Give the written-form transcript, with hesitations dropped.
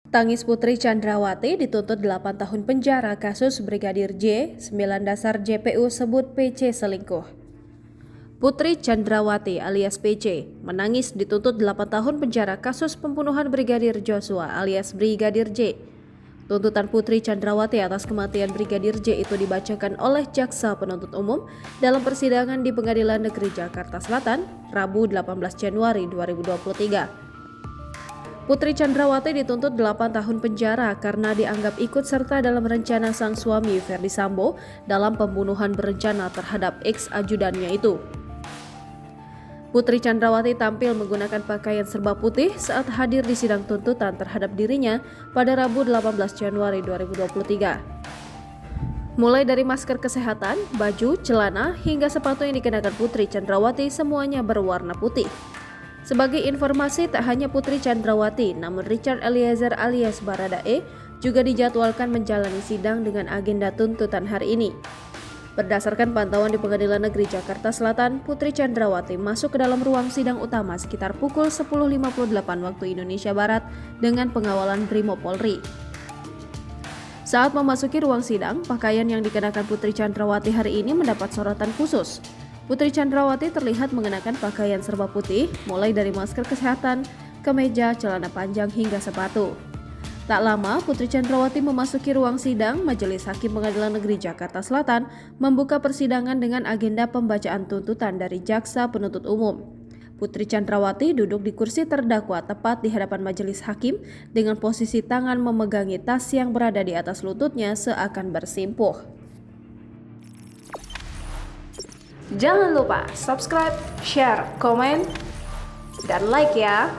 Tangis Putri Chandrawati dituntut 8 tahun penjara kasus Brigadir J, 9 dasar JPU sebut PC selingkuh. Putri Chandrawati alias PC menangis dituntut 8 tahun penjara kasus pembunuhan Brigadir Joshua alias Brigadir J. Tuntutan Putri Chandrawati atas kematian Brigadir J itu dibacakan oleh Jaksa Penuntut Umum dalam persidangan di Pengadilan Negeri Jakarta Selatan, Rabu 18 Januari 2023. Putri Chandrawati dituntut 8 tahun penjara karena dianggap ikut serta dalam rencana sang suami Ferdy Sambo dalam pembunuhan berencana terhadap ex-ajudannya itu. Putri Chandrawati tampil menggunakan pakaian serba putih saat hadir di sidang tuntutan terhadap dirinya pada Rabu 18 Januari 2023. Mulai dari masker kesehatan, baju, celana, hingga sepatu yang dikenakan Putri Chandrawati semuanya berwarna putih. Sebagai informasi, tak hanya Putri Chandrawati, namun Richard Eliezer alias Baradae juga dijadwalkan menjalani sidang dengan agenda tuntutan hari ini. Berdasarkan pantauan di Pengadilan Negeri Jakarta Selatan, Putri Chandrawati masuk ke dalam ruang sidang utama sekitar pukul 10.58 waktu Indonesia Barat dengan pengawalan Brimo Polri. Saat memasuki ruang sidang, pakaian yang dikenakan Putri Chandrawati hari ini mendapat sorotan khusus. Putri Chandrawati terlihat mengenakan pakaian serba putih, mulai dari masker kesehatan, kemeja, celana panjang, hingga sepatu. Tak lama, Putri Chandrawati memasuki ruang sidang Majelis Hakim Pengadilan Negeri Jakarta Selatan membuka persidangan dengan agenda pembacaan tuntutan dari Jaksa Penuntut Umum. Putri Chandrawati duduk di kursi terdakwa tepat di hadapan majelis hakim dengan posisi tangan memegangi tas yang berada di atas lututnya seakan bersimpuh. Jangan lupa subscribe, share, komen, dan like ya!